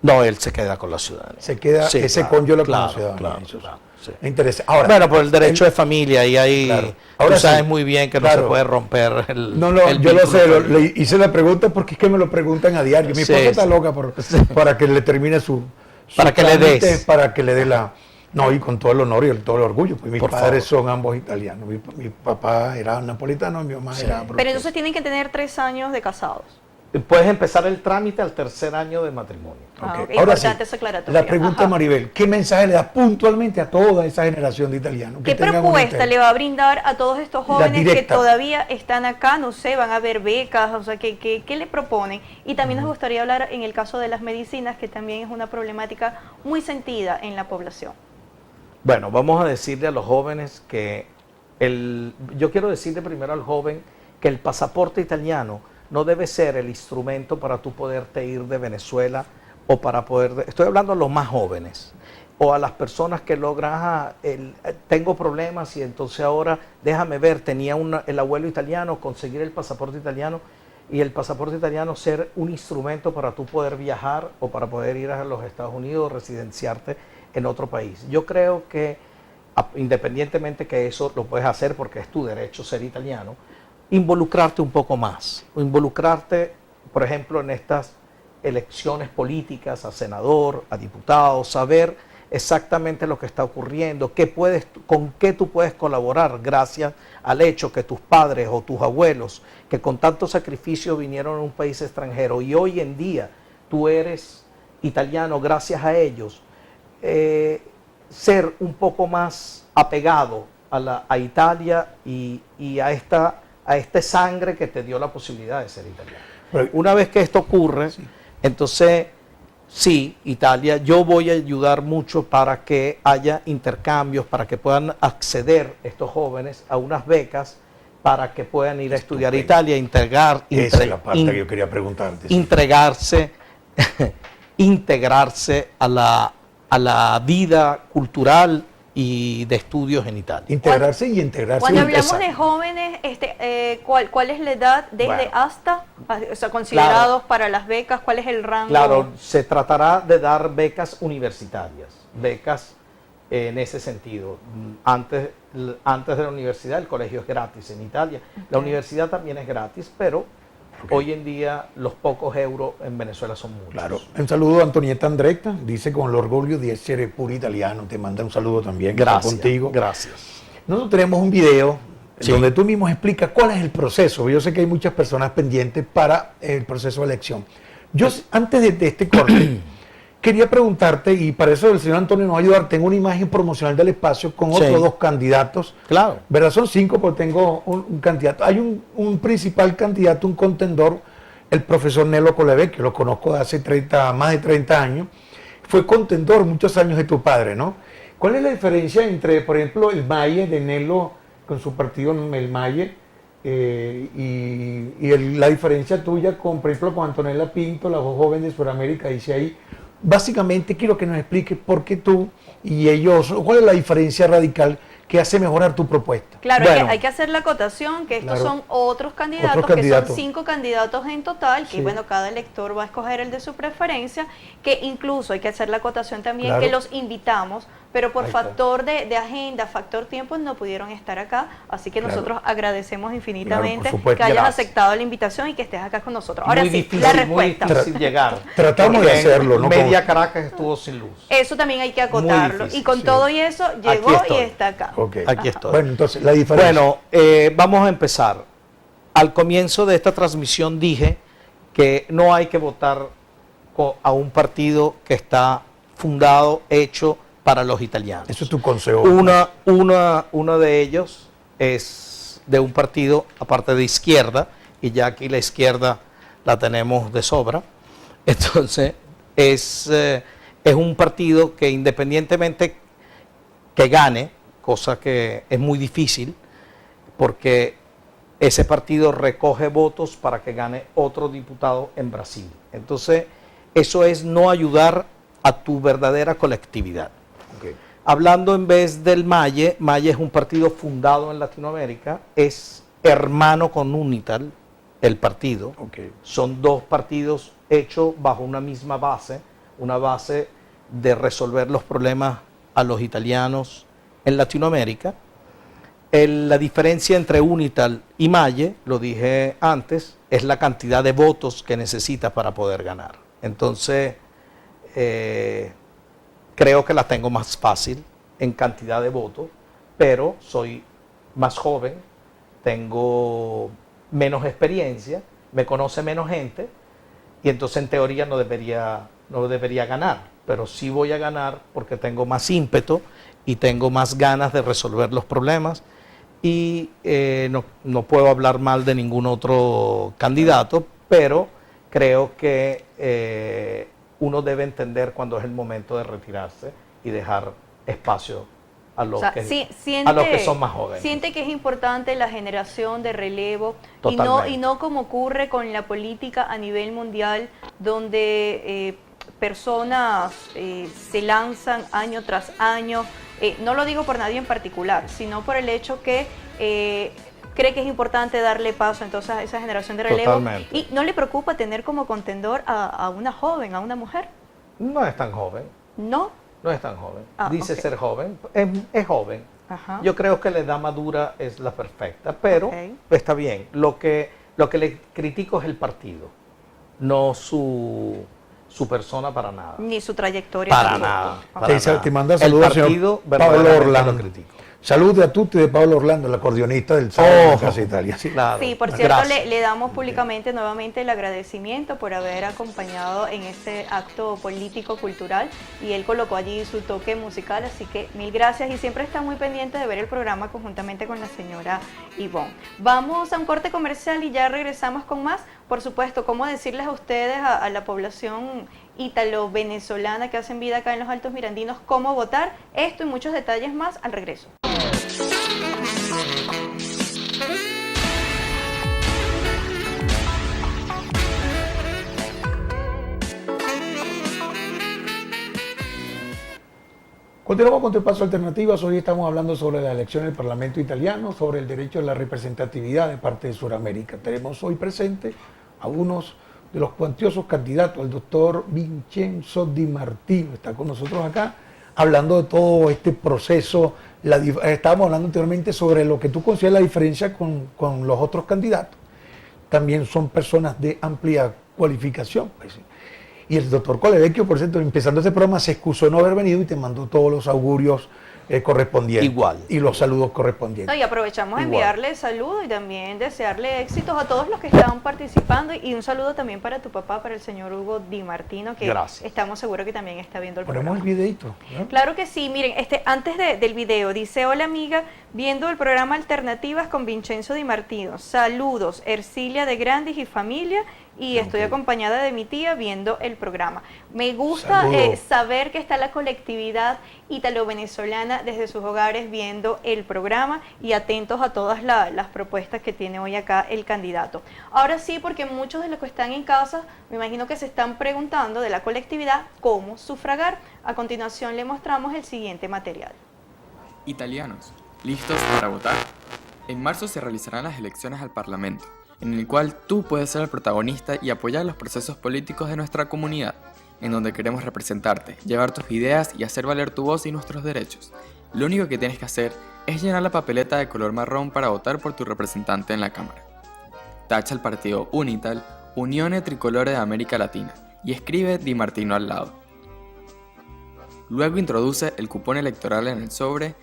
No, él se queda con la ciudadanía. Se queda Sí, ese claro, cónyuge con claro, la ciudadanía. claro, Eso claro, sí. me interesa. Ahora, Bueno, por el derecho de familia, y ahí Claro. Ahora tú sabes sí, muy bien que no claro. se puede romper el No, el yo lo vínculo sé, familiar. le hice la pregunta porque es que me lo preguntan a diario. Mi Sí, esposa está sí. loca para que le termine su Para que le trámite, des. para que le dé la... No, y con todo el honor y todo el orgullo, pues mis Por padres favor. son ambos italianos. Mi papá era napolitano, mi mamá Sí. era... Pero entonces tienen que tener 3 años de casados. Puedes empezar el trámite al tercer año de matrimonio. Ah, Ok. ok. Ahora Importante sí, esa aclaratoria. la pregunta Ajá. Maribel, ¿qué mensaje le da puntualmente a toda esa generación de italianos? ¿Qué tengan una propuesta inter- le va a brindar a todos estos jóvenes que directa. todavía están acá? No sé, van a ver becas, o sea, ¿qué le proponen? Y también nos gustaría hablar en el caso de las medicinas, que también es una problemática muy sentida en la población. Bueno, vamos a decirle a los jóvenes que yo quiero decirle primero al joven que el pasaporte italiano no debe ser el instrumento para tú poderte ir de Venezuela o para poder... Estoy hablando a los más jóvenes o a las personas que logran, tengo problemas y entonces ahora déjame ver, tenía el abuelo italiano, conseguir el pasaporte italiano y el pasaporte italiano ser un instrumento para tú poder viajar o para poder ir a los Estados Unidos o residenciarte en otro país. Yo creo que independientemente que eso lo puedes hacer porque es tu derecho ser italiano, involucrarte un poco más, involucrarte, por ejemplo, en estas elecciones políticas, a senador, a diputado, saber exactamente lo que está ocurriendo, con qué tú puedes colaborar gracias al hecho que tus padres o tus abuelos, que con tanto sacrificio vinieron a un país extranjero y hoy en día tú eres italiano gracias a ellos, ser un poco más apegado a Italia y a esta sangre que te dio la posibilidad de ser italiano. Pero- Una vez que esto ocurre, entonces sí, Italia, yo voy a ayudar mucho para que haya intercambios, para que puedan acceder estos jóvenes a unas becas para que puedan ir a estudiar a Estupendo. Italia, Esa es la parte que yo quería preguntarte. sí. integrarse a la vida cultural y de estudios en Italia. Integrarse y integrarse. Cuando hablamos Exacto. de jóvenes, ¿cuál es la edad desde Bueno. hasta, o sea, considerados para las becas? ¿Cuál es el rango? Claro, se tratará de dar becas universitarias, becas en ese sentido. Antes de la universidad, el colegio es gratis en Italia. La Ok. universidad también es gratis, pero hoy en día los pocos euros en Venezuela son muchos. Claro. Un saludo a Antonieta Andretta, dice con el orgullo de ser puro italiano. Te manda un saludo también. Está Gracias. contigo. Gracias. Nosotros tenemos un video Sí. donde tú mismo explicas cuál es el proceso. Yo sé que hay muchas personas pendientes para el proceso de elección. Yo, antes de este corte, quería preguntarte, y para eso el señor Antonio nos va a ayudar, tengo una imagen promocional del espacio con Sí. otros dos candidatos. Claro. ¿Verdad? Son 5 porque tengo un candidato. Hay un principal candidato, un contendor, el profesor Nelo Coleve, que lo conozco de hace más de 30 años. Fue contendor muchos años de tu padre, ¿no? ¿Cuál es la diferencia entre, por ejemplo, el Maye de Nelo con su partido, el Maye, la diferencia tuya con, por ejemplo, con Antonella Pinto, la voz joven de Sudamérica, dice ahí? Básicamente quiero que nos expliques por qué tú y ellos, cuál es la diferencia radical que hace mejorar tu propuesta. Claro, Bueno. hay que hacer la acotación que estos Claro. son otros candidatos, Otros que candidatos. son 5 candidatos en total, que Sí. bueno, cada elector va a escoger el de su preferencia, que incluso hay que hacer la acotación también, Claro. que los invitamos, pero por Ahí está. factor de agenda, factor tiempo, no pudieron estar acá, así que Claro. nosotros agradecemos infinitamente Claro, por supuesto. que hayas Gracias. aceptado la invitación y que estés acá con nosotros. Ahora muy sí, difícil, la muy respuesta. difícil llegar. Tratamos de Porque hacerlo, ¿no? Media Caracas estuvo sin luz. Eso también hay que acotarlo, difícil, y con sí. todo y eso llegó y estoy. está acá. Ok. Aquí estoy. Bueno, entonces, la diferencia. Bueno, vamos a empezar. Al comienzo de esta transmisión dije que no hay que votar a un partido que está fundado, hecho para los italianos. Eso es tu consejo. Uno de ellos es de un partido, aparte de izquierda, y ya aquí la izquierda la tenemos de sobra. Entonces, es un partido que independientemente que gane, cosa que es muy difícil, porque ese partido recoge votos para que gane otro diputado en Brasil. Entonces, eso es no ayudar a tu verdadera colectividad. Ok. Hablando en vez del Maye, Maye es un partido fundado en Latinoamérica, es hermano con Unital, el partido. Ok. Son dos partidos hechos bajo una misma base, una base de resolver los problemas a los italianos en Latinoamérica. La diferencia entre Unital y Maye, lo dije antes, es la cantidad de votos que necesita para poder ganar. Entonces, creo que la tengo más fácil en cantidad de votos, pero soy más joven, tengo menos experiencia, me conoce menos gente, y entonces en teoría no debería ganar, pero sí voy a ganar porque tengo más ímpetu y tengo más ganas de resolver los problemas, y no puedo hablar mal de ningún otro candidato, pero creo que uno debe entender cuando es el momento de retirarse y dejar espacio a los, O sea, a los que son más jóvenes. Siente que es importante la generación de relevo Totalmente. y no como ocurre con la política a nivel mundial, donde personas se lanzan año tras año. No lo digo por nadie en particular, sino por el hecho que cree que es importante darle paso entonces a esa generación de relevo. Totalmente. Y no le preocupa tener como contendor a una joven, a una mujer. No es tan joven, No. no es tan joven. Ah, Dice ok. ser joven, es joven. Ajá. Yo creo que la edad madura es la perfecta, pero Ok. está bien. Lo que le critico es el partido, no su persona para nada. Ni su trayectoria. Para tampoco. nada. Ok. Para Te nada. manda El saludos, señor partido Pablo verdaderamente Orlando. lo critico. Saludos a tutti de Pablo Orlando, el acordeonista del sábado de la Casa Italia. Sí. Claro. Sí, por cierto, Gracias. le damos públicamente nuevamente el agradecimiento por haber acompañado en este acto político-cultural, y él colocó allí su toque musical, así que mil gracias, y siempre está muy pendiente de ver el programa conjuntamente con la señora Ivonne. Vamos a un corte comercial y ya regresamos con más. Por supuesto, cómo decirles a ustedes, a la población ítalo-venezolana que hacen vida acá en los Altos Mirandinos, cómo votar, esto y muchos detalles más al regreso. Continuamos con Paso Alternativas. Hoy estamos hablando sobre la elección del Parlamento italiano, sobre el derecho a la representatividad de parte de Sudamérica. Tenemos hoy presente a unos de los cuantiosos candidatos, el doctor Vincenzo Di Martino. Está con nosotros acá hablando de todo este proceso. Estábamos hablando anteriormente sobre lo que tú consideras la diferencia con los otros candidatos. También son personas de amplia cualificación, pues. Y el doctor Colevecchio, por cierto, empezando este programa, se excusó de no haber venido y te mandó todos los augurios correspondientes. Igual. Y los saludos correspondientes. No, y aprovechamos a Igual. enviarle saludos y también desearle éxitos a todos los que están participando. Y un saludo también para tu papá, para el señor Hugo Di Martino, que Gracias. Estamos seguros que también está viendo el Ponemos programa. el videito, ¿no? Claro que sí, miren, antes del video, dice: hola amiga, viendo el programa Alternativas con Vincenzo Di Martino. Saludos, Ercilia de Grandis y familia, y estoy acompañada de mi tía viendo el programa. Me gusta Saludos. saber que está la colectividad italo-venezolana desde sus hogares viendo el programa y atentos a todas las propuestas que tiene hoy acá el candidato. Ahora sí, porque muchos de los que están en casa, me imagino que se están preguntando de la colectividad cómo sufragar. A continuación le mostramos el siguiente material. Italianos, ¿listos para votar? En marzo se realizarán las elecciones al Parlamento, en el cual tú puedes ser el protagonista y apoyar los procesos políticos de nuestra comunidad, en donde queremos representarte, llevar tus ideas y hacer valer tu voz y nuestros derechos. Lo único que tienes que hacer es llenar la papeleta de color marrón para votar por tu representante en la Cámara. Tacha el partido Unital, Unione Tricolore de América Latina, y escribe Di Martino al lado. Luego introduce el cupón electoral en el sobre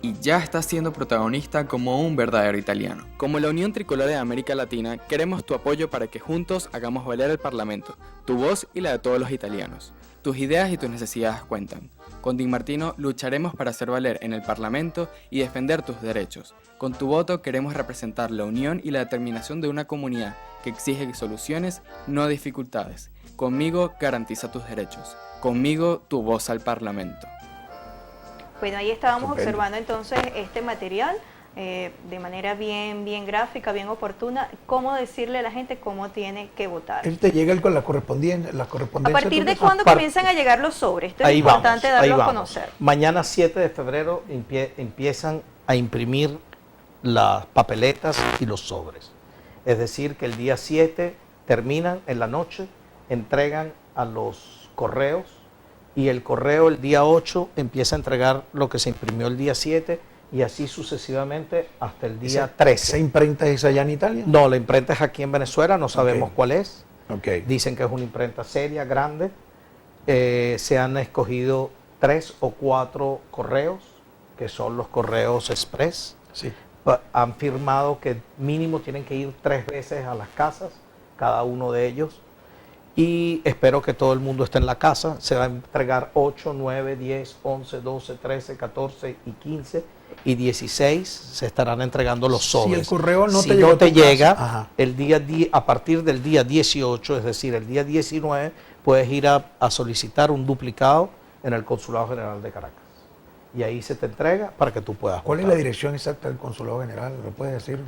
y ya estás siendo protagonista como un verdadero italiano. Como la Unión Tricolor de América Latina, queremos tu apoyo para que juntos hagamos valer el Parlamento, tu voz y la de todos los italianos. Tus ideas y tus necesidades cuentan. Con Di Martino lucharemos para hacer valer en el Parlamento y defender tus derechos. Con tu voto queremos representar la unión y la determinación de una comunidad que exige soluciones, no dificultades. Conmigo garantiza tus derechos. Conmigo tu voz al Parlamento. Bueno, ahí estábamos Estupendo. observando entonces este material de manera bien gráfica, bien oportuna, cómo decirle a la gente cómo tiene que votar. Él te llega con la correspondencia. ¿A partir de tu- cuándo Aparte- comienzan a llegar los sobres? Esto es Ahí importante vamos, ahí darlo a vamos. conocer. Mañana 7 de febrero empiezan a imprimir las papeletas y los sobres. Es decir, que el día 7 terminan en la noche, entregan a los correos y el correo el día 8 empieza a entregar lo que se imprimió el día 7 y así sucesivamente hasta el día ¿Esa 13. imprenta es allá en Italia? No, la imprenta es aquí en Venezuela, no sabemos Ok. cuál es. Ok. Dicen que es una imprenta seria, grande. Se han escogido 3 o 4 correos, que son los correos express. Sí. Han firmado que mínimo tienen que ir 3 veces a las casas, cada uno de ellos. Y espero que todo el mundo esté en la casa. Se va a entregar 8, 9, 10, 11, 12, 13, 14 y 15 y 16 se estarán entregando los Si sobres. el correo no Si te llegó no a tu te casa, llega, ajá. a partir del día 18, es decir, el día 19, puedes ir a solicitar un duplicado en el Consulado General de Caracas. Y ahí se te entrega para que tú puedas ¿Cuál es votar. la dirección exacta del Consulado General? ¿Lo puedes decir?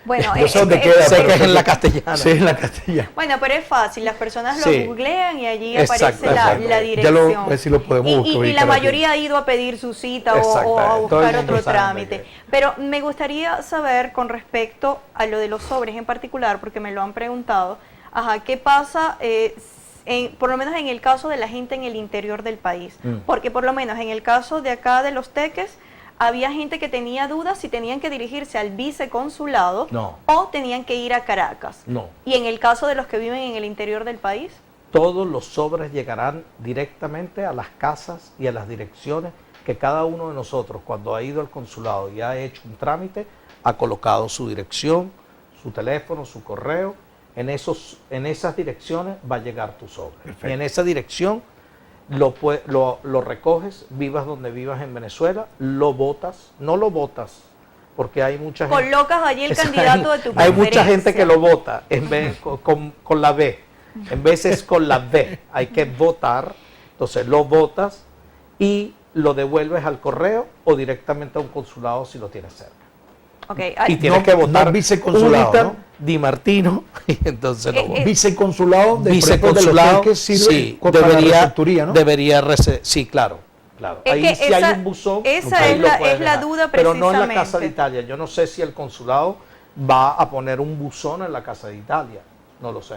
Bueno, Yo sé dónde queda, Sé que es en la castellana. Sí, en la Castellana. bueno, pero es fácil, las personas Sí. lo googlean y allí Exacto, aparece exacto. la Ya dirección. pues, si lo podemos y ubicar la aquí. mayoría ha ido a pedir su cita o a Exactamente. Todo buscar el mundo otro sabe trámite. que- Pero me gustaría saber con respecto a lo de los sobres en particular, porque me lo han preguntado, ¿qué pasa por lo menos en el caso de la gente en el interior del país? Porque por lo menos en el caso de acá de Los Teques, había gente que tenía dudas si tenían que dirigirse al viceconsulado No. o tenían que ir a Caracas. No. Y en el caso de los que viven en el interior del país, Todos los sobres llegarán directamente a las casas y a las direcciones que cada uno de nosotros, cuando ha ido al consulado y ha hecho un trámite, ha colocado su dirección, su teléfono, su correo. En esas direcciones va a llegar tu sobre. Perfecto. Y en esa dirección lo recoges, vivas donde vivas en Venezuela, lo votas, no lo votas, porque hay mucha gente... colocas allí el candidato de tu Hay mucha gente preferencia. que lo vota en vez con la B. En vez es con la B. Hay que votar. Entonces lo votas y lo devuelves al correo o directamente a un consulado si lo tienes cerca. Ok, Y tienes que votar no viceconsulado, Unital, ¿no? Di Martino, y entonces lo votas. Viceconsulado de Viceconsulado, que sirve sí, para la receptoría, ¿no? sí, claro. Claro. Es Ahí que sí hay un buzón, esa ahí es lo la, puedes es la dejar. duda Pero precisamente. no en la Casa de Italia. Yo no sé si el consulado va a poner un buzón en la Casa de Italia. No lo sé.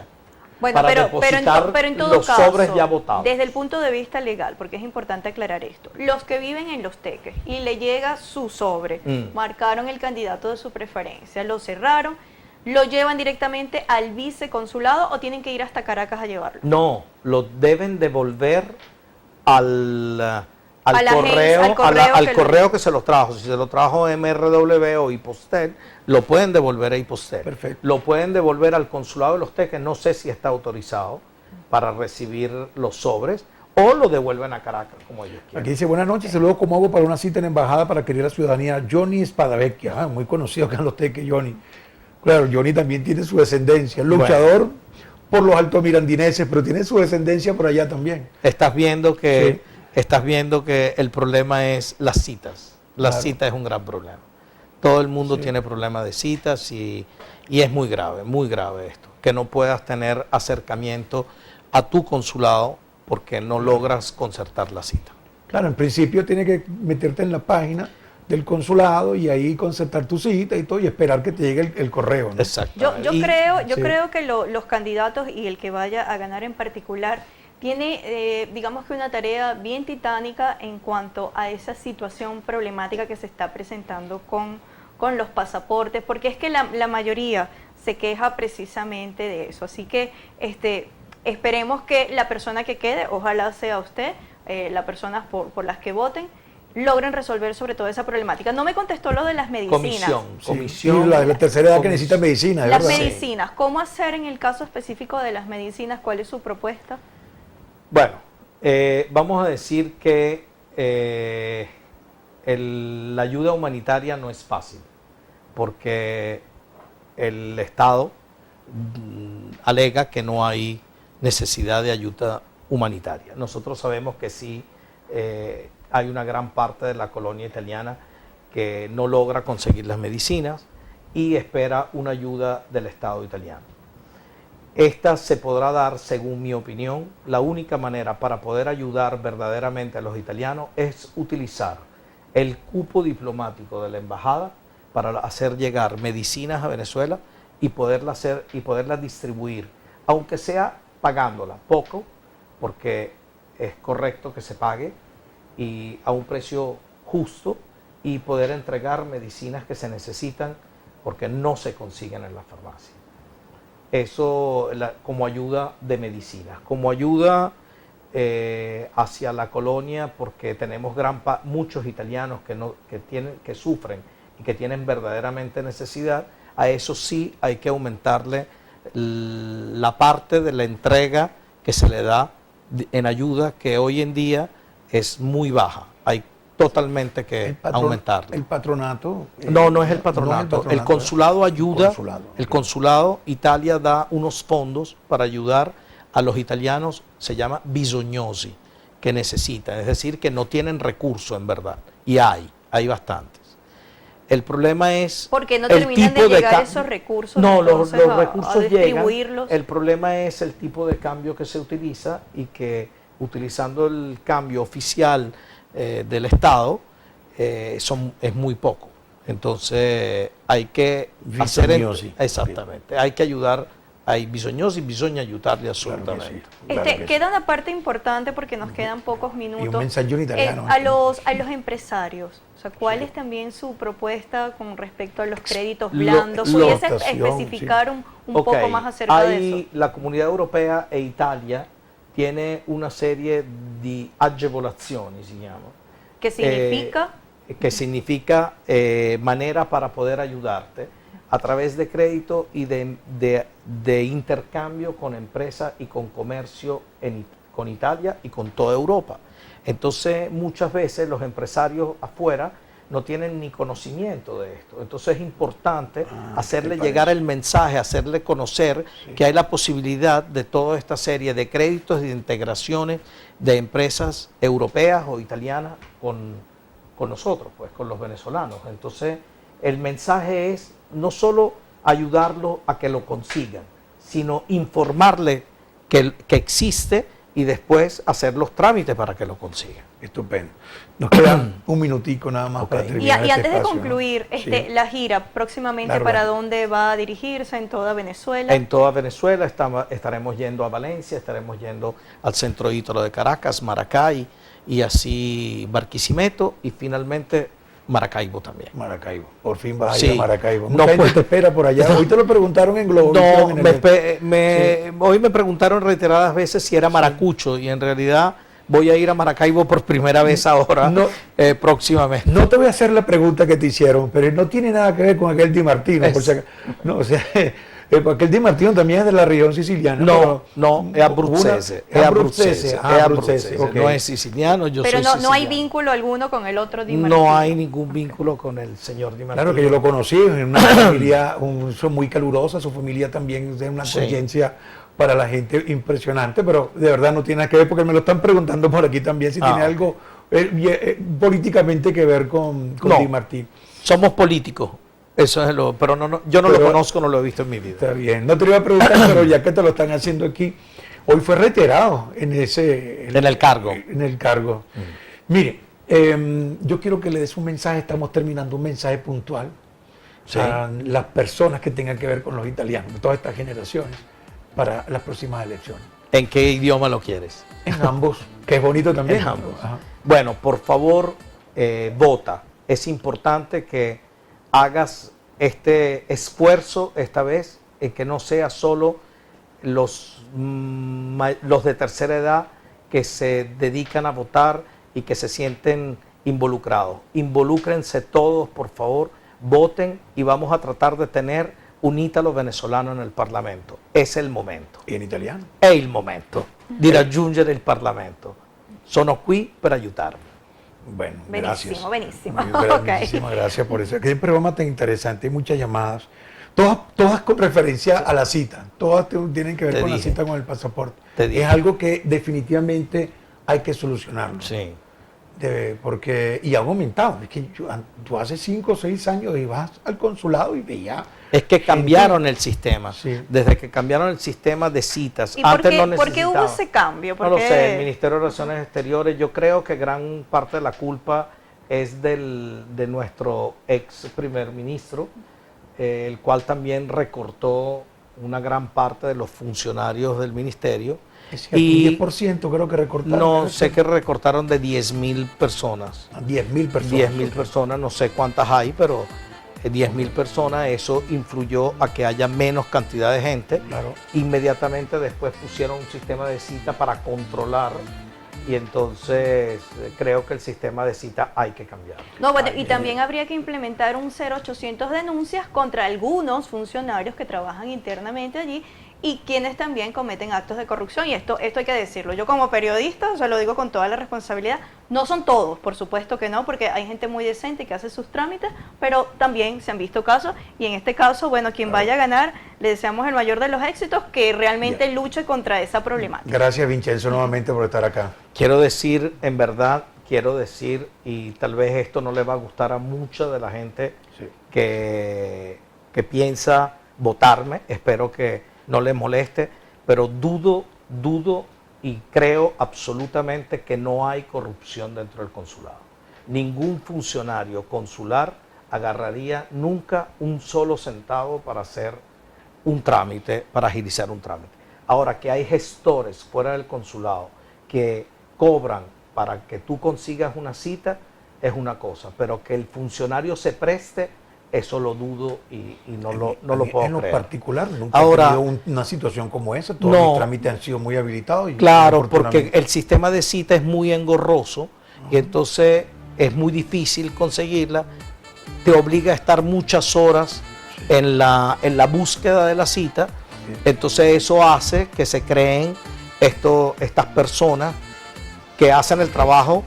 Bueno, Para pero depositar en todo los caso, sobres ya votados. desde el punto de vista legal, porque es importante aclarar esto, los que viven en Los Teques y le llega su sobre, marcaron el candidato de su preferencia, lo cerraron, lo llevan directamente al viceconsulado o tienen que ir hasta Caracas a llevarlo. No, lo deben devolver al A la correo, al correo al que correo lo- que se los trajo. Si se lo trajo MRW o Hipostel, lo pueden devolver a Hipostel. Perfecto. Lo pueden devolver al consulado de Los Teques, no sé si está autorizado para recibir los sobres, o lo devuelven a Caracas, como ellos quieran. Aquí dice, buenas noches, saludos, ¿cómo hago para una cita en embajada para adquirir la ciudadanía? Johnny Espadavecchia, muy conocido acá en Los Teques, Johnny. Claro, Johnny también tiene su descendencia, luchador por los altomirandineses, pero tiene su descendencia por allá también. Estás viendo que el problema es las citas. La cita es un gran problema. Todo el mundo tiene problemas de citas y es muy grave esto. Que no puedas tener acercamiento a tu consulado porque no logras concertar la cita. Claro, en principio tiene que meterte en la página del consulado y ahí concertar tu cita y todo y esperar que te llegue el correo, ¿no? Exacto. Yo Y- creo que los candidatos y el que vaya a ganar en particular tiene, digamos que una tarea bien titánica en cuanto a esa situación problemática que se está presentando con los pasaportes, porque es que la mayoría se queja precisamente de eso. Así que esperemos que la persona que quede, ojalá sea usted, las personas por las que voten, logren resolver sobre todo esa problemática. No me contestó lo de las medicinas. Sí, la tercera edad que necesita medicina, Las ¿verdad? medicinas, ¿cómo hacer en el caso específico de las medicinas? ¿Cuál es su propuesta? Bueno, vamos a decir que la ayuda humanitaria no es fácil, porque el Estado alega que no hay necesidad de ayuda humanitaria. Nosotros sabemos que sí hay una gran parte de la colonia italiana que no logra conseguir las medicinas y espera una ayuda del Estado italiano. Esta se podrá dar, según mi opinión, la única manera para poder ayudar verdaderamente a los italianos es utilizar el cupo diplomático de la embajada para hacer llegar medicinas a Venezuela y poderlas distribuir, aunque sea pagándola poco, porque es correcto que se pague y a un precio justo y poder entregar medicinas que se necesitan porque no se consiguen en la farmacia. Eso como ayuda de medicinas, como ayuda hacia la colonia, porque tenemos muchos italianos que sufren y que tienen verdaderamente necesidad. A eso sí hay que aumentarle la parte de la entrega que se le da en ayuda, que hoy en día es muy baja. Hay totalmente que aumentarla. El patronato. No es el patronato. El consulado ayuda. El consulado, Italia da unos fondos para ayudar a los italianos, se llama bisognosi, que necesitan, es decir, que no tienen recursos en verdad. Y hay bastantes. El problema es porque no el terminan de tipo llegar esos recursos. No, los entonces, recursos a llegan. distribuirlos. El problema es el tipo de cambio que se utiliza y que utilizando el cambio oficial del Estado es muy poco. Entonces hay que hacer exactamente, hay que ayudar, hay bisognosi, bisogna aiutarli assolutamente. Queda una parte importante porque nos quedan pocos minutos. Y un mensaje en italiano. A los empresarios, o sea, ¿cuál es también su propuesta con respecto a los créditos blandos? ¿Pudiese especificar un poco más acerca de eso? La Comunidad Europea e Italia tiene una serie de agevolazioni, si llama. ¿Qué significa? Que significa manera para poder ayudarte a través de crédito y de intercambio con empresas y con comercio con Italia y con toda Europa. Entonces, muchas veces los empresarios afuera no tienen ni conocimiento de esto. Entonces es importante hacerle llegar el mensaje, hacerle conocer que hay la posibilidad de toda esta serie de créditos y de integraciones de empresas europeas o italianas con nosotros, pues con los venezolanos. Entonces el mensaje es no solo ayudarlo a que lo consigan, sino informarle que existe y después hacer los trámites para que lo consigan. Estupendo. Nos queda un minutico nada más para Y, terminar. y antes de espacio, ¿no? concluir, Sí. la gira próximamente, La ¿para rueda. dónde va a dirigirse? ¿En toda Venezuela? En toda Venezuela estaremos yendo a Valencia, estaremos yendo al centro Ítalo de Caracas, Maracay, y así Barquisimeto, y finalmente Maracaibo también. Maracaibo. Por fin vas a Sí. ir a Maracaibo. No Mucha gente puedo. te espera por allá. Hoy te lo preguntaron en Globo. No, en el- hoy me preguntaron reiteradas veces si era maracucho, y en realidad voy a ir a Maracaibo por primera vez ahora, No. próximamente. No te voy a hacer la pregunta que te hicieron, pero no tiene nada que ver con aquel Di Martino. Es- Por si acaso. No, o sea, aquel Di Martino también es de la región siciliana. No, pero no, es abruzzese. Es abruzzese. Ah, abruzzese, ok. No es siciliano, yo Pero soy no hay siciliano. vínculo alguno con el otro Di Martino. No hay ningún vínculo con el señor Di Martino. Claro que yo lo conocí, en una familia son muy calurosa, su familia también tiene una Sí. conciencia para la gente impresionante, pero de verdad no tiene nada que ver, porque me lo están preguntando por aquí también, si Ah, tiene algo políticamente que ver con No. Di Martino. Somos políticos, eso es yo no lo Pero- conozco, no lo he visto en mi vida. Está bien, no te lo iba a preguntar, pero ya que te lo están haciendo aquí, hoy fue reiterado en el cargo. En el cargo. Mire, yo quiero que le des un mensaje, estamos terminando un mensaje puntual Sí. a las personas que tengan que ver con los italianos, de todas estas generaciones, para las próximas elecciones. ¿En qué idioma lo quieres? En ambos, que es bonito también. En ambos. Ajá. Bueno, por favor, vota. Es importante que hagas este esfuerzo esta vez, en que no sea solo los de tercera edad que se dedican a votar y que se sienten involucrados. Involúcrense todos, por favor, voten, y vamos a tratar de tener un ítalo venezolano en el Parlamento. Es el momento. Y en italiano. È il momento di raggiungere il Parlamento. Sono qui per aiutarvi. Bueno, Benísimo, gracias. benísimo. Muy bien, Ok. Muchísimas gracias por eso. Qué programa tan interesante, hay muchas llamadas. Todas con referencia a la cita. Todas tienen que ver Te con la dije. cita con el pasaporte. Te dije. Es algo que definitivamente hay que solucionarlo. Sí. Y ha aumentado. Es que tú hace 5 o 6 años ibas al consulado y veías. Es que gente- cambiaron el sistema. Sí. Desde que cambiaron el sistema de citas. ¿Y por Antes qué, no por qué hubo necesitaba. ese cambio? ¿Por No lo qué? sé, el Ministerio de Relaciones Exteriores, yo creo que gran parte de la culpa es de nuestro ex primer ministro, el cual también recortó una gran parte de los funcionarios del ministerio. Es cierto, un 10% creo que recortaron. No sé que recortaron de 10.000 personas. 10.000 personas. 10.000 personas, no sé cuántas hay, pero 10.000 personas, eso influyó a que haya menos cantidad de gente. Claro. Inmediatamente después pusieron un sistema de cita para controlar, y entonces creo que el sistema de cita hay que cambiar. No, bueno, y también habría que implementar un 0800 denuncias contra algunos funcionarios que trabajan internamente allí y quienes también cometen actos de corrupción. Y esto hay que decirlo. Yo como periodista, o sea, lo digo con toda la responsabilidad, no son todos, por supuesto que no, porque hay gente muy decente que hace sus trámites, pero también se han visto casos, y en este caso, bueno, quien vaya a ganar, le deseamos el mayor de los éxitos, que realmente luche contra esa problemática. Gracias, Vincenzo, nuevamente por estar acá. Quiero decir, en verdad, y tal vez esto no le va a gustar a mucha de la gente Sí. que piensa votarme, espero que no les moleste, pero dudo y creo absolutamente que no hay corrupción dentro del consulado. Ningún funcionario consular agarraría nunca un solo centavo para hacer un trámite, para agilizar un trámite. Ahora, que hay gestores fuera del consulado que cobran para que tú consigas una cita, es una cosa, pero que el funcionario se preste, eso lo dudo y no lo puedo En lo creer. particular, nunca Ahora, he tenido una situación como esa. Todos no. mis trámites han sido muy habilitados. Y Claro, porque afortunadamente- el sistema de cita es muy engorroso y entonces es muy difícil conseguirla. Te obliga a estar muchas horas en la búsqueda de la cita. Entonces eso hace que se creen estas personas que hacen el trabajo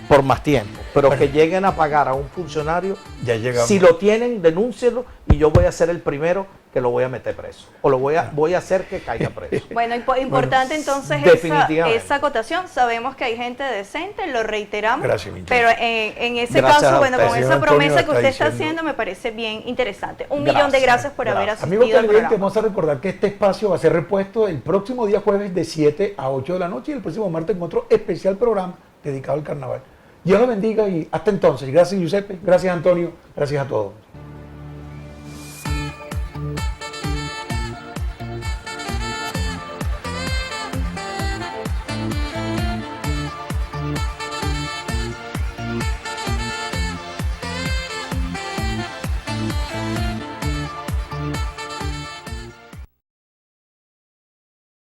por más tiempo, pero que lleguen a pagar a un funcionario, Ya llegamos. si lo tienen, denúncielo y yo voy a ser el primero que lo voy a meter preso, o lo voy a hacer que caiga preso. Bueno, importante entonces definitivamente. esa acotación. Sabemos que hay gente decente, lo reiteramos. Gracias, Michelle. pero en ese Gracias caso, a bueno, usted. con Señor esa Antonio promesa que está usted está diciendo. haciendo me parece bien interesante. Un millón de gracias por haber asistido Amigos al televidentes, programa. vamos a recordar que este espacio va a ser repuesto el próximo día jueves de 7 a 8 de la noche y el próximo martes con otro especial programa dedicado al carnaval. Dios los bendiga y hasta entonces. Gracias, Giuseppe. Gracias, Antonio. Gracias a todos.